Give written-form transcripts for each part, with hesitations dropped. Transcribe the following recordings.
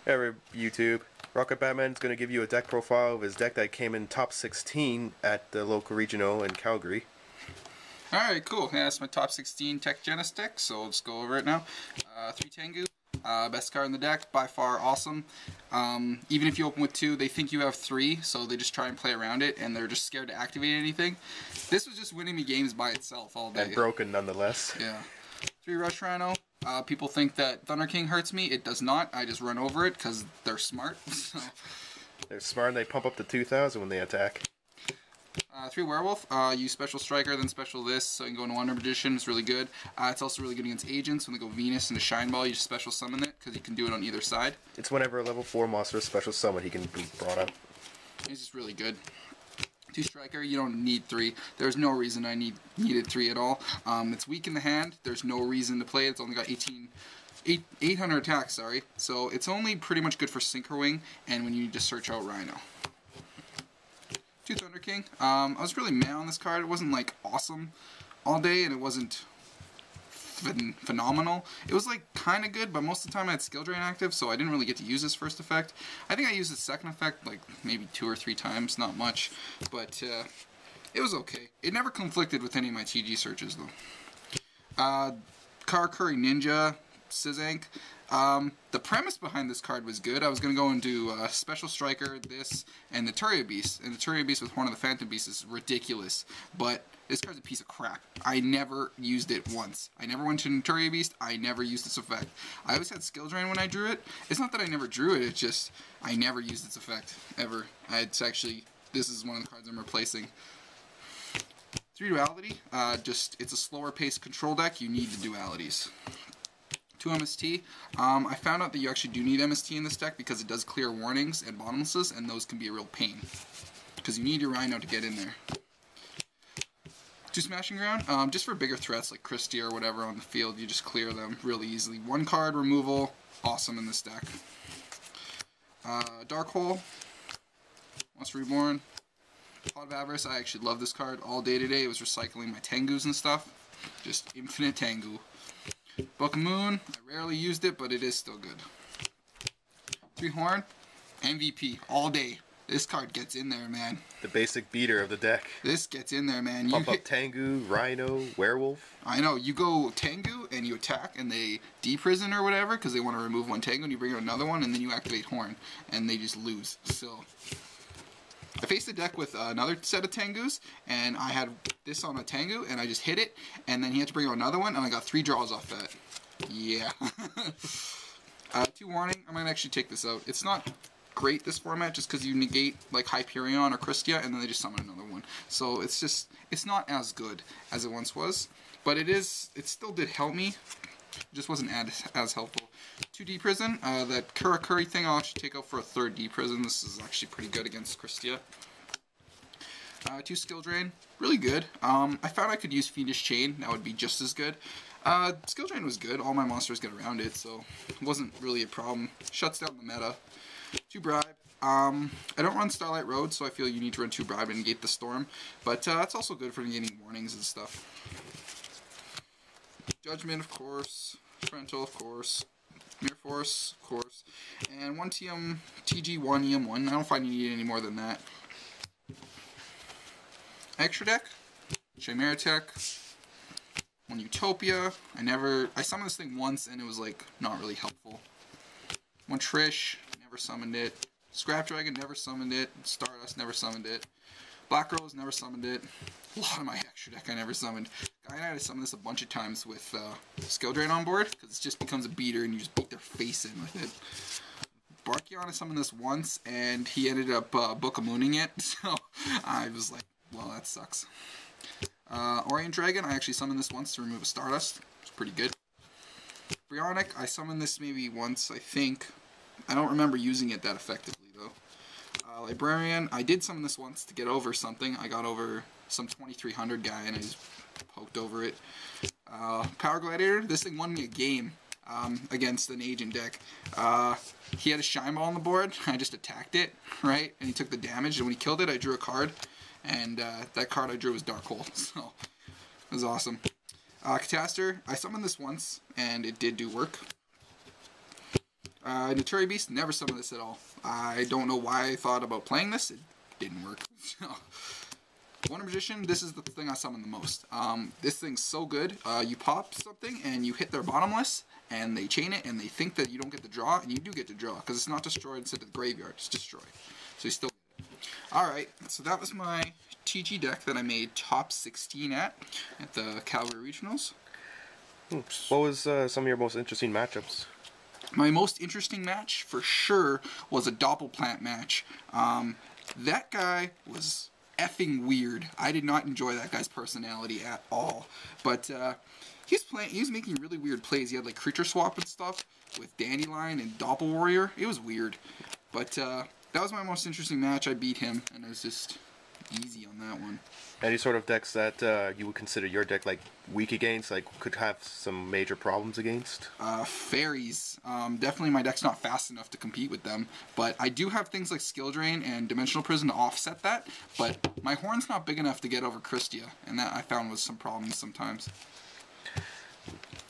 Hey YouTube, Rocket Batman's going to give you a deck profile of his deck that came in top 16 at the local regional in Calgary. Alright, cool. Yeah, that's my top 16 Tech Genus deck, so let's go over it now. 3 Tengu, best card in the deck, by far awesome. Even if you open with 2, they think you have 3, so they just try and play around it, and they're just scared to activate anything. This was just winning me games by itself all day. And broken nonetheless. Yeah. 3 Rush Rhino. People think that Thunder King hurts me. It does not. I just run over it because they're smart. So. They're smart and they pump up to 2,000 when they attack. 3 Werewolf. Use Special Striker, then Special this, so you can go into Wonder Magician. It's really good. It's also really good against Agents. When they go Venus into Shine Ball, you just Special Summon it, because you can do it on either side. It's whenever a level 4 monster is Special Summon, he can be brought up. It's just really good. 2 Striker, you don't need 3. There's no reason I needed 3 at all. It's weak in the hand. There's no reason to play it. It's only got 800 attack, sorry. So it's only pretty much good for Synchro Wing and when you need to search out Rhino. 2 Thunder King. I was really mad on this card. It wasn't like awesome all day, and it wasn't phenomenal. It was like kind of good, but most of the time I had Skill Drain active, so I didn't really get to use this first effect. I think I used the second effect like maybe 2 or 3 times, not much, but it was okay. It never conflicted with any of my TG searches though. Karakuri Ninja, Sizank. The premise behind this card was good. I was going to go and do Special Striker, this, and the Turia Beast. And the Turia Beast with Horn of the Phantom Beast is ridiculous, but this card's a piece of crap. I never used it once. I never went to Turia Beast. I never used this effect. I always had Skill Drain when I drew it. It's not that I never drew it, it's just I never used its effect, ever. It's actually, this is one of the cards I'm replacing. 3 Duality, it's a slower paced control deck. You need the dualities. 2 MST. I found out that you actually do need MST in this deck because it does clear warnings and bottomlesses, and those can be a real pain. Because you need your Rhino to get in there. 2 Smashing Ground, just for bigger threats like Christie or whatever on the field, you just clear them really easily. 1 card removal, awesome in this deck. Dark Hole, Monster Reborn. Pot of Avarice, I actually love this card all day today. It was recycling my Tengus and stuff. Just infinite Tengu. Book of Moon, I rarely used it, but it is still good. 3 Horn, MVP all day. This card gets in there, man. The basic beater of the deck. This gets in there, man. Pump up Tengu, Rhino, Werewolf. I know, you go Tengu and you attack and they deprison or whatever because they want to remove 1 Tengu and you bring out another one and then you activate Horn and they just lose. So I faced the deck with another set of Tengus, and I had this on a Tengu, and I just hit it, and then he had to bring out another one, and I got 3 draws off that. Yeah. 2 Warning, I'm going to actually take this out. It's not great, this format, just because you negate, like, Hyperion or Christia, and then they just summon another one. So it's just, it's not as good as it once was, but it still did help me. It just wasn't as helpful. 2 D-Prison, that Karakuri thing I'll actually take out for a 3rd D-Prison. This is actually pretty good against Christia. 2 Skill Drain, really good. I found I could use Fiendish Chain, that would be just as good. Skill Drain was good, all my monsters get around it, so it wasn't really a problem. Shuts down the meta. 2 Bribe. I don't run Starlight Road, so I feel you need to run 2 Bribe and negate the Storm, but that's also good for negating warnings and stuff. Judgment, of course. Parental, of course. Mirror Force, of course. And 1 TM, TG1, EM1. I don't find you need any more than that. Extra deck. Chimera Tech. 1 Utopia. I summoned this thing once and it was like not really helpful. 1 Trish, never summoned it. Scrap Dragon, never summoned it. Stardust, never summoned it. Black Rose, never summoned it. A lot of my extra deck I never summoned. Guy and I had to summon this a bunch of times with Skill Drain on board, because it just becomes a beater and you just beat their face in with it. Barkion, I summoned this once, and he ended up Book of Mooning it, so I was like, well, that sucks. Orient Dragon, I actually summoned this once to remove a Stardust. It's pretty good. Brionic, I summoned this maybe once, I think. I don't remember using it that effectively, though. Librarian, I did summon this once to get over something. I got over some 2300 guy and I just poked over it. Power Gladiator, this thing won me a game against an agent deck. He had a Shine Ball on the board, I just attacked it, right? And he took the damage, and when he killed it, I drew a card, and that card I drew was Dark Hole, so it was awesome. Catastor, I summoned this once, and it did do work. Naturi Beast, never summoned this at all. I don't know why I thought about playing this. It didn't work. Wonder Magician, this is the thing I summon the most. This thing's so good. You pop something and you hit their bottomless, and they chain it, and they think that you don't get to draw, and you do get to draw, because it's not destroyed instead of the graveyard. It's destroyed. So you still get it. Alright, so that was my TG deck that I made top 16 at the Calgary Regionals. What was some of your most interesting matchups? My most interesting match, for sure, was a Doppelplant match. That guy was effing weird. I did not enjoy that guy's personality at all. But he was making really weird plays. He had like creature swap and stuff with Dandelion and Doppel Warrior. It was weird. But that was my most interesting match. I beat him, and it was just easy on that one. Any sort of decks that you would consider your deck like weak against, like could have some major problems against? Fairies. Definitely my deck's not fast enough to compete with them, but I do have things like Skill Drain and Dimensional Prison to offset that, but my horn's not big enough to get over Christia, and that I found was some problems sometimes.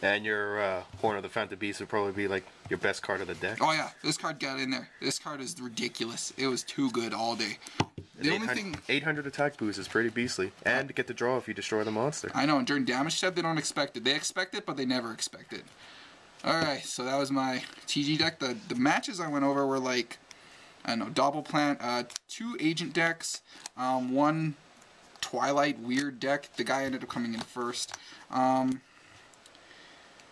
And your Horn of the Phantom Beast would probably be like your best card of the deck. Oh yeah, this card got in there. This card is ridiculous. It was too good all day. The only thing 800 attack boost is pretty beastly, and to get the draw if you destroy the monster. I know, and during damage step they don't expect it. They expect it, but they never expect it. Alright, so that was my TG deck. The matches I went over were like, I don't know, Doppelplant, 2 agent decks, 1 Twilight weird deck. The guy ended up coming in first. And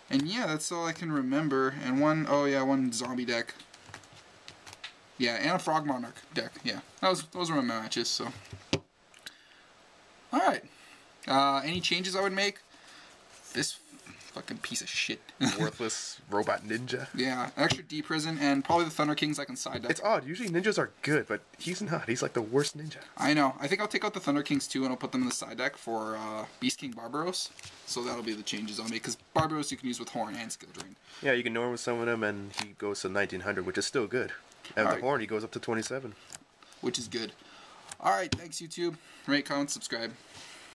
yeah, that's all I can remember. And one zombie deck. Yeah, and a Frog Monarch deck. Yeah, those were my matches. So, all right. Any changes I would make? This fucking piece of shit. Worthless robot ninja. Yeah, extra D prison and probably the Thunder Kings I can side deck. It's odd. Usually ninjas are good, but he's not. He's like the worst ninja. I know. I think I'll take out the Thunder Kings too, and I'll put them in the side deck for Beast King Barbaros. So that'll be the changes I'll make, because Barbaros you can use with Horn and Skill Drain. Yeah, you can normal summon him, and he goes to 1900, which is still good. And with the Horn, he goes up to 27. Which is good. Alright, thanks YouTube. Rate, comment, subscribe.